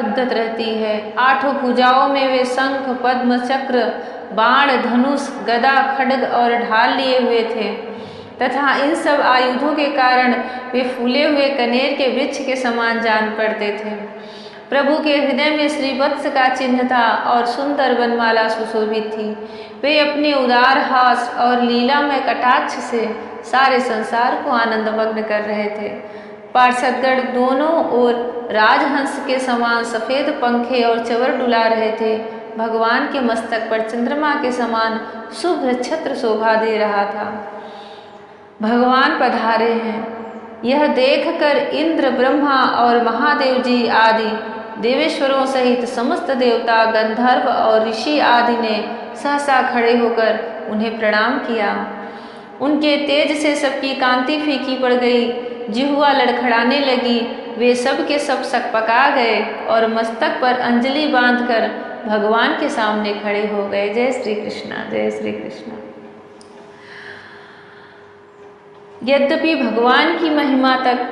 उद्यत रहती है। आठों भुजाओं में वे शंख, पद्म, चक्र, बाण, धनुष, गदा, खड्ग और ढाल लिए हुए थे तथा इन सब आयुधों के कारण वे फूले हुए कनेर के वृक्ष के समान जान पड़ते थे। प्रभु के हृदय में श्रीवत्स का चिन्ह था और सुंदर वनमाला सुशोभित थी। वे अपने उदार हास और लीलामय कटाक्ष से सारे संसार को आनंदमग्न कर रहे थे। पार्षदगण दोनों ओर राजहंस के समान सफेद पंखे और चवर डुला रहे थे। भगवान के मस्तक पर चंद्रमा के समान शुभ्र छत्र शोभा दे रहा था। भगवान पधारे हैं, यह देखकर इंद्र, ब्रह्मा और महादेव जी आदि देवेश्वरों सहित समस्त देवता, गंधर्व और ऋषि आदि ने सहसा खड़े होकर उन्हें प्रणाम किया। उनके तेज से सबकी कांति फीकी पड़ गई, जिह्वा लड़खड़ाने लगी। वे सब के सब सकपका गए और मस्तक पर अंजलि बांधकर भगवान के सामने खड़े हो गए। जय श्री कृष्णा, जय श्री कृष्णा। यद्यपि भगवान की महिमा तक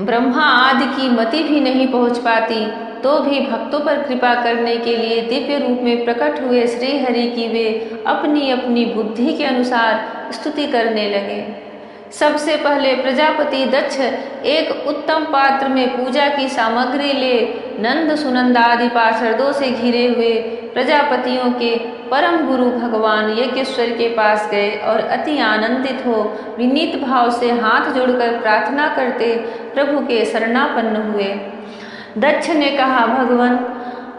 ब्रह्मा आदि की मति भी नहीं पहुंच पाती, तो भी भक्तों पर कृपा करने के लिए दिव्य रूप में प्रकट हुए श्री हरि की वे अपनी अपनी बुद्धि के अनुसार स्तुति करने लगे। सबसे पहले प्रजापति दक्ष एक उत्तम पात्र में पूजा की सामग्री ले नंद, सुनंद आदि पार्षदों से घिरे हुए प्रजापतियों के परम गुरु भगवान यज्ञेश्वर के पास गए और अति आनंदित हो विनीत भाव से हाथ जोड़कर प्रार्थना करते प्रभु के शरणापन्न हुए। दक्ष ने कहा, भगवान,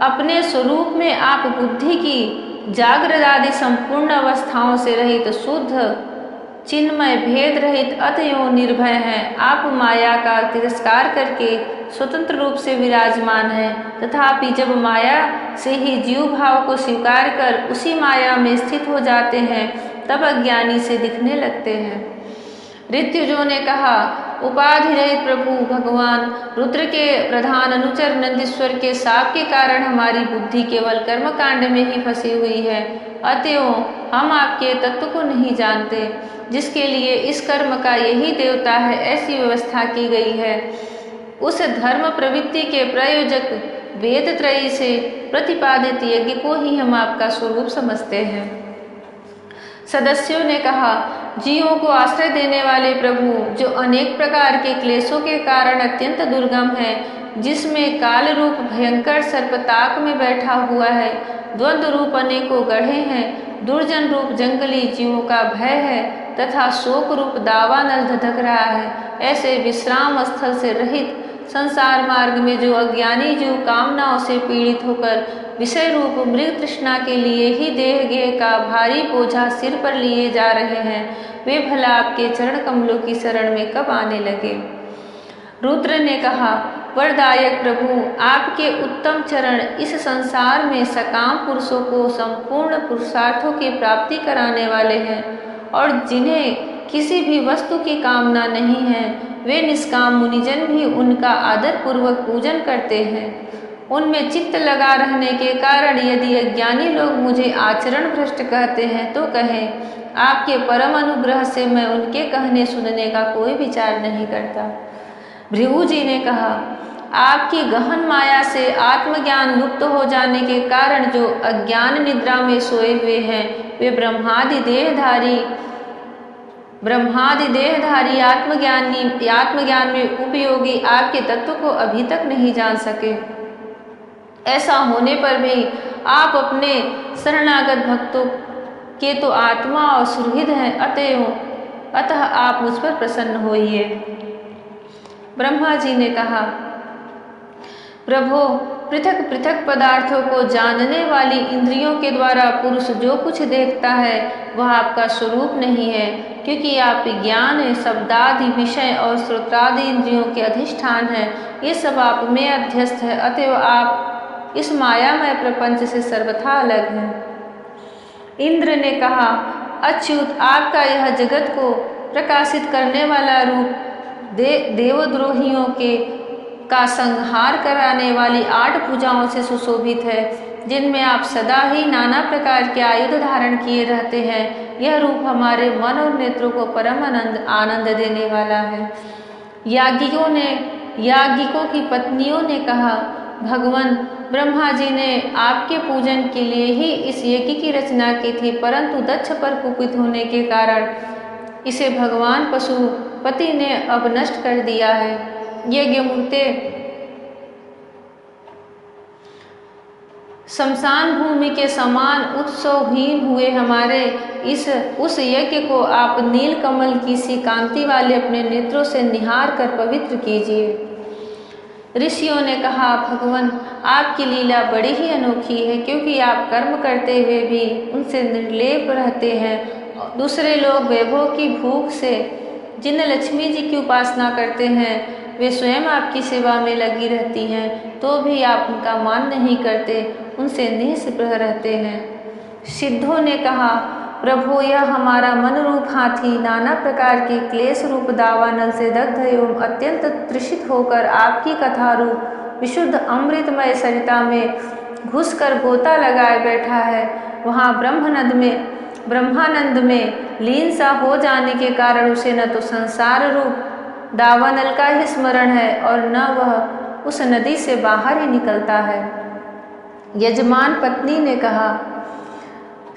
अपने स्वरूप में आप बुद्धि की जागृत आदि संपूर्ण अवस्थाओं से रहित, शुद्ध, चिन्मय, भेद रहित, अतएव निर्भय हैं। आप माया का तिरस्कार करके स्वतंत्र रूप से विराजमान हैं, तथापि जब माया से ही जीव भाव को स्वीकार कर उसी माया में स्थित हो जाते हैं, तब अज्ञानी से दिखने लगते हैं। ऋत्विजों ने कहा, उपाधि रहित प्रभु भगवान, रुद्र के प्रधान अनुचर नंदीश्वर के शाप के कारण हमारी बुद्धि केवल कर्मकांड में ही फंसी हुई है, अतएव हम आपके तत्व को नहीं जानते, जिसके लिए इस कर्म का यही देवता है, ऐसी व्यवस्था की गई है। उस धर्म प्रवृत्ति के प्रयोजक वेद त्रयी से प्रतिपादित यज्ञ को ही हम आपका स्वरूप समझते हैं। सदस्यों ने कहा, जीवों को आश्रय देने वाले प्रभु, जो अनेक प्रकार के क्लेशों के कारण अत्यंत दुर्गम है, जिसमें काल रूप भयंकर सर्पताक में बैठा हुआ है, द्वंद्व रूप अनेकों गढ़े हैं, दुर्जन रूप जंगली जीवों का भय है तथा शोक रूप दावानल धधक रहा है, ऐसे विश्राम स्थल से रहित संसार मार्ग में जो अज्ञानी जीव कामनाओं से पीड़ित होकर विषय रूप मृग तृष्णा के लिए ही देह गेह का भारी बोझा सिर पर लिए जा रहे हैं, वे भला आपके चरण कमलों की शरण में कब आने लगे। रुद्र ने कहा, वरदायक प्रभु, आपके उत्तम चरण इस संसार में सकाम पुरुषों को संपूर्ण पुरुषार्थों की प्राप्ति कराने वाले हैं, और जिन्हें किसी भी वस्तु की कामना नहीं है, वे निष्काम मुनिजन भी उनका आदर पूर्वक पूजन करते हैं। उनमें चित्त लगा रहने के कारण यदि अज्ञानी लोग मुझे आचरण भ्रष्ट कहते हैं तो कहें, आपके परम अनुग्रह से मैं उनके कहने सुनने का कोई विचार नहीं करता। भृगु जी ने कहा, आपकी गहन माया से आत्मज्ञान लुप्त हो जाने के कारण जो अज्ञान निद्रा में सोए हुए हैं, वे ब्रह्मादि देहधारी आत्मज्ञान में उपयोगी आपके तत्व को अभी तक नहीं जान सके। ऐसा होने पर भी आप अपने शरणागत भक्तों के तो आत्मा और सुहृद हैं, अतः आप मुझ पर प्रसन्न होइए। ब्रह्मा जी ने कहा, प्रभो, पृथक पृथक पदार्थों को जानने वाली इंद्रियों के द्वारा पुरुष जो कुछ देखता है वह आपका स्वरूप नहीं है, क्योंकि आप ज्ञान, शब्दादि, विषय और श्रोत्रादि इंद्रियों के अधिष्ठान हैं। ये सब आप में अध्यस्त है, अतएव आप इस मायामय प्रपंच से सर्वथा अलग हैं। इंद्र ने कहा, अच्युत, आपका यह जगत को प्रकाशित करने वाला रूप देवद्रोहियों का संहार कराने वाली 8 भुजाओं से सुशोभित है, जिनमें आप सदा ही नाना प्रकार के आयुध धारण किए रहते हैं। यह रूप हमारे मन और नेत्रों को परम आनंद देने वाला है। याज्ञिकों की पत्नियों ने कहा, भगवान ब्रह्मा जी ने आपके पूजन के लिए ही इस यज्ञ की रचना की थी, परंतु दक्ष पर कुपित होने के कारण इसे भगवान पशुपति ने अब नष्ट कर दिया है। यज्ञ मूर्ते शमशान भूमि के समान उत्सवहीन हुए हमारे उस यज्ञ को आप नील कमल की सी कांति वाले अपने नेत्रों से निहार कर पवित्र कीजिए। ऋषियों ने कहा, भगवान आपकी लीला बड़ी ही अनोखी है, क्योंकि आप कर्म करते हुए भी उनसे निर्लेप रहते हैं। दूसरे लोग वैभव की भूख से जिन लक्ष्मी जी की उपासना करते हैं वे स्वयं आपकी सेवा में लगी रहती हैं, तो भी आप उनका मान नहीं करते, उनसे निःस्पृह रहते हैं। सिद्धों ने कहा, प्रभु यह हमारा मन रूप हाथी नाना प्रकार के क्लेश रूप दावानल से दग्ध एवं अत्यंत तृषित होकर आपकी कथा रूप विशुद्ध अमृतमय सरिता में घुसकर गोता लगाए बैठा है। वहाँ ब्रह्मानंद में लीन सा हो जाने के कारण उसे न तो संसार रूप दावानल का ही स्मरण है और न वह उस नदी से बाहर ही निकलता है। यजमान पत्नी ने कहा,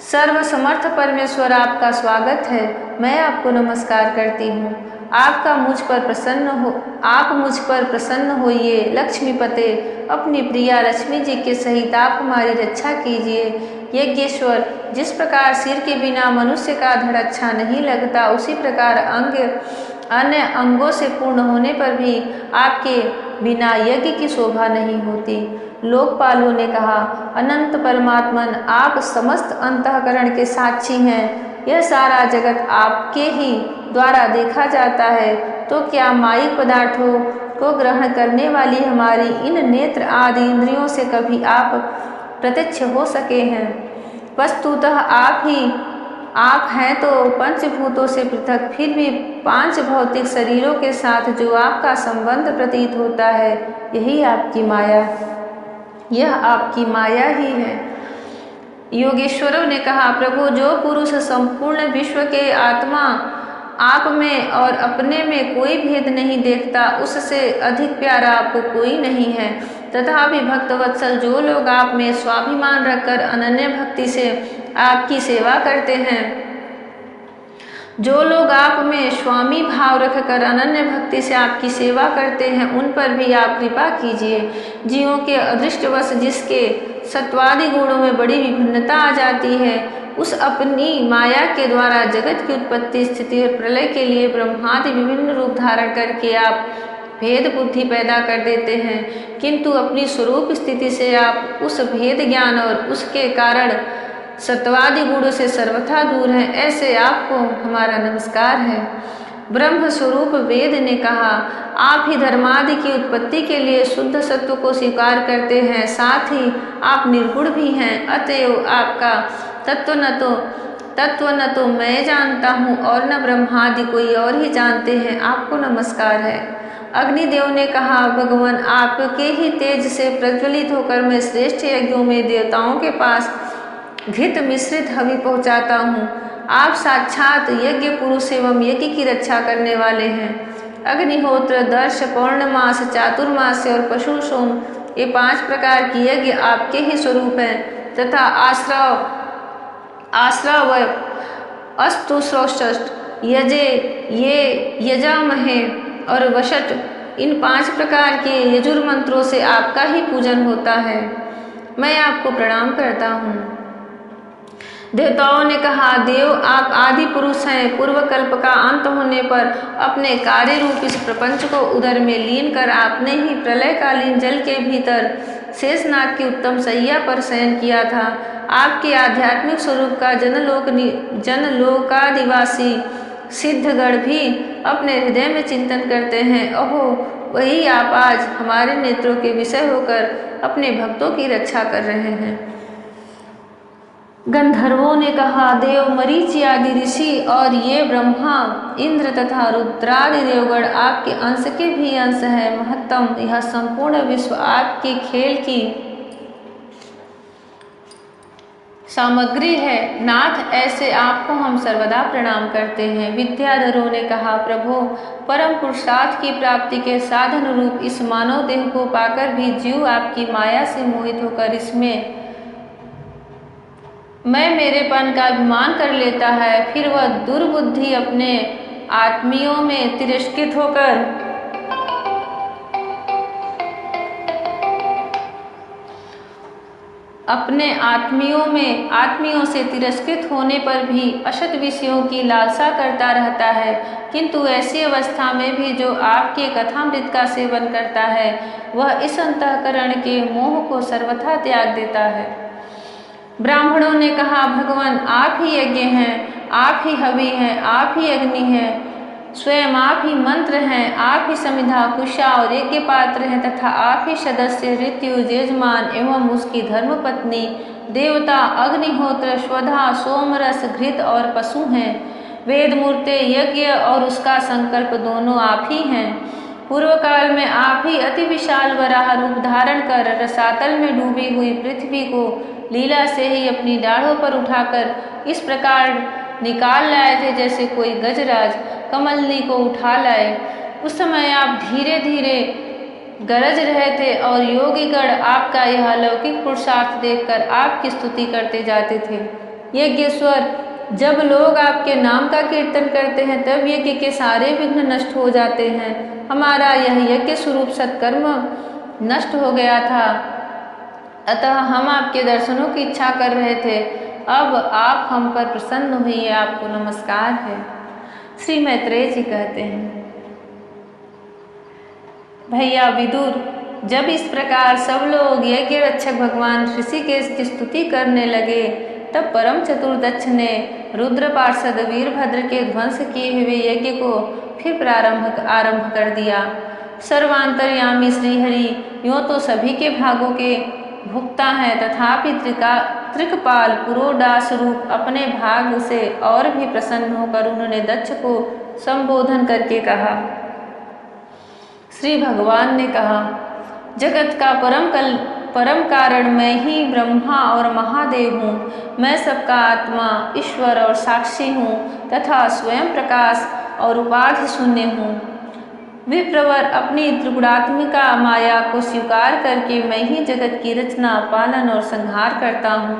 सर्वसमर्थ परमेश्वर आपका स्वागत है, मैं आपको नमस्कार करती हूँ। आप मुझ पर प्रसन्न होइए। लक्ष्मीपते, अपनी प्रिया लक्ष्मी जी के सहित आप हमारी रक्षा कीजिए। यज्ञेश्वर, जिस प्रकार सिर के बिना मनुष्य का धड़ अच्छा नहीं लगता, उसी प्रकार अन्य अंगों से पूर्ण होने पर भी आपके बिना यज्ञ की शोभा नहीं होती। लोकपालों ने कहा, अनंत परमात्मन, आप समस्त अंतःकरण के साक्षी हैं। यह सारा जगत आपके ही द्वारा देखा जाता है, तो क्या मायिक पदार्थों को ग्रहण करने वाली हमारी इन नेत्र आदि इंद्रियों से कभी आप प्रत्यक्ष हो सके हैं? वस्तुतः आप हैं तो पंचभूतों से पृथक, फिर भी 5 भौतिक शरीरों के साथ जो आपका संबंध प्रतीत होता है, यह आपकी माया ही है। योगेश्वरों ने कहा, प्रभु, जो पुरुष संपूर्ण विश्व के आत्मा आप में और अपने में कोई भेद नहीं देखता, उससे अधिक प्यारा आपको कोई नहीं है। तथापि भक्तवत्सल, जो लोग आप में स्वाभिमान रखकर अनन्य भक्ति से आपकी सेवा करते हैं, जो लोग आप में स्वामी भाव रखकर अनन्य भक्ति से आपकी सेवा करते हैं, उन पर भी आप कृपा कीजिए। जीवों के अदृष्टवश जिसके सत्वादि गुणों में बड़ी विभिन्नता आ जाती है, उस अपनी माया के द्वारा जगत की उत्पत्ति, स्थिति और प्रलय के लिए ब्रह्मादि विभिन्न रूप धारण करके आप भेद बुद्धि पैदा कर देते हैं, किंतु अपनी स्वरूप स्थिति से आप उस भेद ज्ञान और उसके कारण सत्वादि गुणों से सर्वथा दूर हैं। ऐसे आपको हमारा नमस्कार है। ब्रह्म स्वरूप वेद ने कहा, आप ही धर्मादि की उत्पत्ति के लिए शुद्ध सत्व को स्वीकार करते हैं, साथ ही आप निर्गुण भी हैं। अतएव आपका तत्व न तो मैं जानता हूँ और न ब्रह्मादि कोई और ही जानते हैं, आपको नमस्कार है। अग्निदेव ने कहा, भगवान, आपके ही तेज से प्रज्वलित होकर मैं श्रेष्ठ यज्ञों में देवताओं के पास घृत मिश्रित हवि पहुँचाता हूँ। आप साक्षात यज्ञ पुरुष एवं यज्ञ की रक्षा करने वाले हैं। अग्निहोत्र, दर्श, पौर्णमास, चातुर्मास और पशु सोम, ये 5 प्रकार की यज्ञ आपके ही स्वरूप हैं, तथा आश्रव अस्तुश्रोष्ट, यजे, ये, यजामहे और वशट, इन 5 प्रकार के यजुर्मंत्रों से आपका ही पूजन होता है। मैं आपको प्रणाम करता हूँ। देवताओं ने कहा, देव, आप आदि पुरुष हैं। पूर्व कल्प का अंत होने पर अपने कार्य रूप इस प्रपंच को उदर में लीन कर आपने ही प्रलयकालीन जल के भीतर शेषनाग की उत्तम सैया पर शयन किया था। आपके आध्यात्मिक स्वरूप का जनलोकादिवासी सिद्धगण भी अपने हृदय में चिंतन करते हैं। ओहो, वही आप आज हमारे नेत्रों के विषय होकर अपने भक्तों की रक्षा कर रहे हैं। गंधर्वों ने कहा, देव, मरीचि आदि ऋषि और ये ब्रह्मा, इंद्र तथा रुद्रादि देवगण आपके अंश के भी अंश हैं। महत्तम, यह संपूर्ण विश्व आपके खेल की सामग्री है। नाथ, ऐसे आपको हम सर्वदा प्रणाम करते हैं। विद्याधरों ने कहा, प्रभो, परम पुरुषार्थ की प्राप्ति के साधन रूप इस मानव देह को पाकर भी जीव आपकी माया से मोहित होकर इसमें मैं मेरेपन का अभिमान कर लेता है। फिर वह दुर्बुद्धि अपने आत्मियों में तिरस्कृत होकर आत्मियों से तिरस्कृत होने पर भी असत विषयों की लालसा करता रहता है। किंतु ऐसी अवस्था में भी जो आपके कथामृत का सेवन करता है, वह इस अंतःकरण के मोह को सर्वथा त्याग देता है। ब्राह्मणों ने कहा, भगवान, आप ही यज्ञ हैं, आप ही हवि हैं, आप ही अग्नि हैं, स्वयं आप ही मंत्र हैं, आप ही समिधा, कुशा और यज्ञ पात्र हैं तथा आप ही सदस्य, ऋतु, यजमान एवं उसकी धर्मपत्नी, देवता, अग्निहोत्र, स्वधा, सोमरस, घृत और पशु हैं। वेद मूर्ते, यज्ञ और उसका संकल्प दोनों आप ही हैं। पूर्व काल में आप ही अति विशाल वराह रूप धारण कर रसातल में डूबी हुई पृथ्वी को लीला से ही अपनी डाढ़ों पर उठाकर इस प्रकार निकाल लाए थे जैसे कोई गजराज कमलनी को उठा लाए। उस समय आप धीरे धीरे गरज रहे थे और योगीगण आपका यह अलौकिक पुरुषार्थ देखकर आपकी स्तुति करते जाते थे। यज्ञेश्वर, जब लोग आपके नाम का कीर्तन करते हैं तब यज्ञ के सारे विघ्न नष्ट हो जाते हैं। हमारा यह यज्ञ स्वरूप सत्कर्म नष्ट हो गया था, अतः हम आपके दर्शनों की इच्छा कर रहे थे। अब आप हम पर प्रसन्न हुई, आपको नमस्कार है। श्री मैत्रेय जी कहते हैं, भैया विदुर, जब इस प्रकार सब लोग यज्ञ रक्षक भगवान ऋषिकेश की स्तुति करने लगे, तब परम चतुर दक्ष ने रुद्र पार्षद वीरभद्र के ध्वंस किए हुए यज्ञ को फिर आरंभ कर दिया। सर्वांतर्यामी श्रीहरि यूँ तो सभी के भागों के भुक्ता है, तथापि त्रिकपाल पुरोडास रूप अपने भाग से और भी प्रसन्न होकर उन्होंने दक्ष को संबोधन करके कहा। श्री भगवान ने कहा, जगत का परम कारण मैं ही ब्रह्मा और महादेव हूँ। मैं सबका आत्मा, ईश्वर और साक्षी हूँ तथा स्वयं प्रकाश और उपाधि शून्य हूँ। विप्रवर अपनी त्रिगुणात्मिका माया को स्वीकार करके मैं ही जगत की रचना, पालन और संहार करता हूँ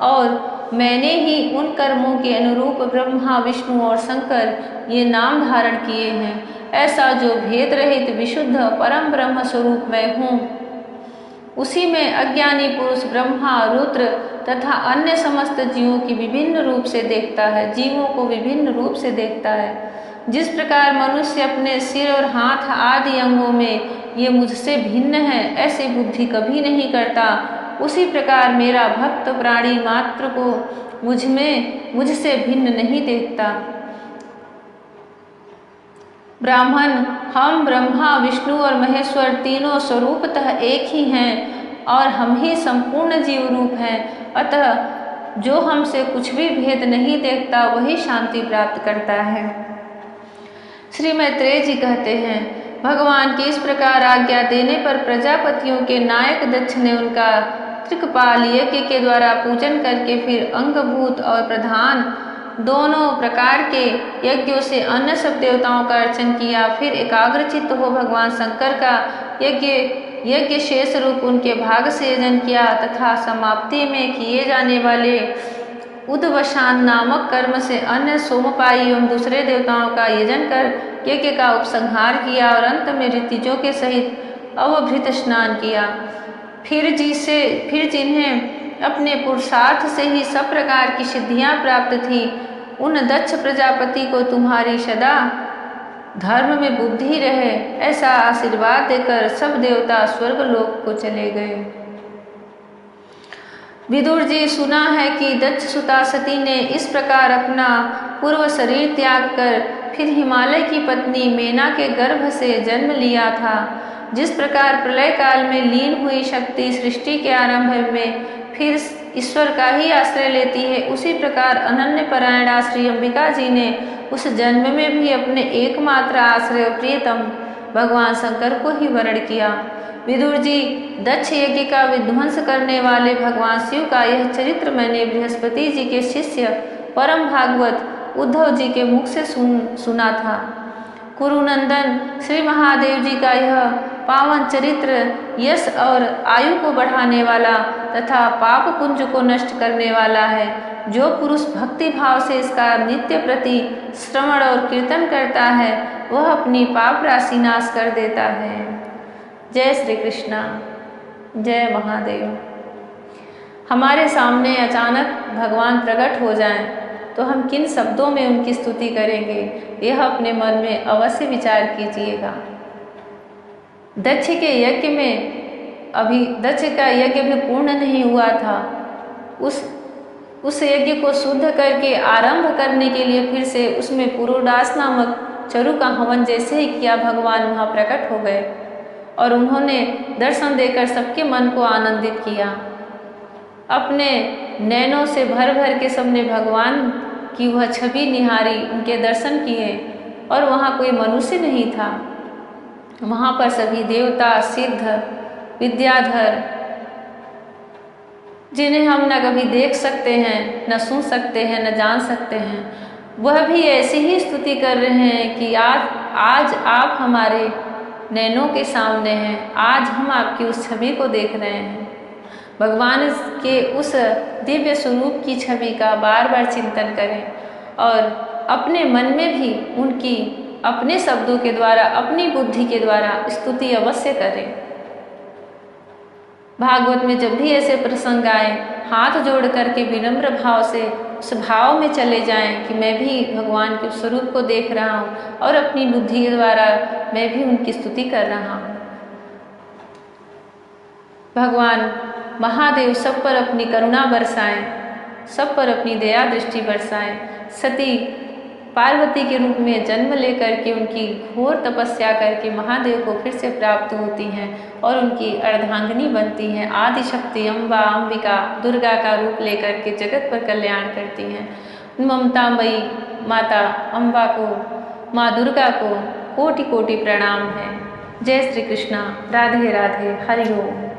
और मैंने ही उन कर्मों के अनुरूप ब्रह्मा, विष्णु और शंकर ये नाम धारण किए हैं। ऐसा जो भेद रहित विशुद्ध परम ब्रह्म स्वरूप मैं हूँ, उसी में अज्ञानी पुरुष ब्रह्मा, रुद्र तथा अन्य समस्त जीवों की विभिन्न रूप से देखता है, जीवों को विभिन्न रूप से देखता है। जिस प्रकार मनुष्य अपने सिर और हाथ आदि अंगों में ये मुझसे भिन्न है ऐसी बुद्धि कभी नहीं करता, उसी प्रकार मेरा भक्त प्राणी मात्र को मुझसे भिन्न नहीं देखता। ब्राह्मण, हम ब्रह्मा, विष्णु और महेश्वर तीनों स्वरूपतः एक ही हैं और हम ही संपूर्ण जीव रूप हैं। अतः जो हमसे कुछ भी भेद नहीं देखता वही शांति प्राप्त करता है। श्री मैत्रेय जी कहते हैं, भगवान की इस प्रकार आज्ञा देने पर प्रजापतियों के नायक दक्ष ने उनका त्रिकपाल यज्ञ के द्वारा पूजन करके फिर अंगभूत और प्रधान दोनों प्रकार के यज्ञों से अन्य सब देवताओं का अर्चन किया। फिर एकाग्रचित्त हो भगवान शंकर का यज्ञ शेष रूप उनके भाग से यजन किया तथा समाप्ति में किए जाने वाले उद्वसान नामक कर्म से अन्य सोमपाई एवं दूसरे देवताओं का यजन कर यज्ञ का उपसंहार किया और अंत में ऋतिजों के सहित अवभृत स्नान किया। फिर जिन्हें अपने पुरुषार्थ से ही सब प्रकार की सिद्धियां प्राप्त थी, उन दक्ष प्रजापति को तुम्हारी सदा धर्म में बुद्धि रहे ऐसा आशीर्वाद देकर सब देवता स्वर्गलोक को चले गए। विदुर जी, सुना है कि दक्ष सुता सती ने इस प्रकार अपना पूर्व शरीर त्याग कर फिर हिमालय की पत्नी मेना के गर्भ से जन्म लिया था। जिस प्रकार प्रलय काल में लीन हुई शक्ति सृष्टि के आरंभ में फिर ईश्वर का ही आश्रय लेती है, उसी प्रकार अनन्य परायणा श्री अंबिका जी ने उस जन्म में भी अपने एकमात्र आश्रय प्रियतम भगवान शंकर को ही वरण किया। विदुर जी, दक्ष यज्ञ का विध्वंस करने वाले भगवान शिव का यह चरित्र मैंने बृहस्पति जी के शिष्य परम भागवत उद्धव जी के मुख से सुना था। कुरुनंदन श्री महादेव जी का यह पावन चरित्र यश और आयु को बढ़ाने वाला तथा पाप कुंज को नष्ट करने वाला है। जो पुरुष भक्ति भाव से इसका नित्य प्रति श्रवण और कीर्तन करता है वह अपनी पाप राशि नाश कर देता है। जय श्री कृष्णा, जय महादेव। हमारे सामने अचानक भगवान प्रकट हो जाएं तो हम किन शब्दों में उनकी स्तुति करेंगे, यह अपने मन में अवश्य विचार कीजिएगा। दक्ष के यज्ञ में दक्ष का यज्ञ भी पूर्ण नहीं हुआ था। उस यज्ञ को शुद्ध करके आरंभ करने के लिए फिर से उसमें पुरोडास नामक चरु का हवन जैसे ही किया, भगवान वहाँ प्रकट हो गए और उन्होंने दर्शन देकर सबके मन को आनंदित किया। अपने नैनों से भर भर के सबने भगवान की वह छवि निहारी, उनके दर्शन किए और वहाँ कोई मनुष्य नहीं था। वहाँ पर सभी देवता, सिद्ध, विद्याधर, जिन्हें हम न कभी देख सकते हैं, न सुन सकते हैं, न जान सकते हैं, वह भी ऐसी ही स्तुति कर रहे हैं कि आज आप हमारे नैनों के सामने हैं, आज हम आपकी उस छवि को देख रहे हैं। भगवान के उस दिव्य स्वरूप की छवि का बार बार चिंतन करें और अपने मन में भी उनकी अपने शब्दों के द्वारा, अपनी बुद्धि के द्वारा स्तुति अवश्य करें। भागवत में जब भी ऐसे प्रसंग आए, हाथ जोड़ करके विनम्र भाव से उस भाव में चले जाएं कि मैं भी भगवान के स्वरूप को देख रहा हूँ और अपनी बुद्धि के द्वारा मैं भी उनकी स्तुति कर रहा हूँ। भगवान महादेव सब पर अपनी करुणा बरसाएं, सब पर अपनी दया दृष्टि बरसाएं। सती पार्वती के रूप में जन्म लेकर के उनकी घोर तपस्या करके महादेव को फिर से प्राप्त होती हैं और उनकी अर्धांगिनी बनती हैं। आदि शक्ति अम्बा, अंबिका, दुर्गा का रूप लेकर के जगत पर कल्याण करती हैं। ममतामयी माता अम्बा को, माँ दुर्गा को कोटि कोटि प्रणाम है। जय श्री कृष्णा, राधे राधे, हरि ओम।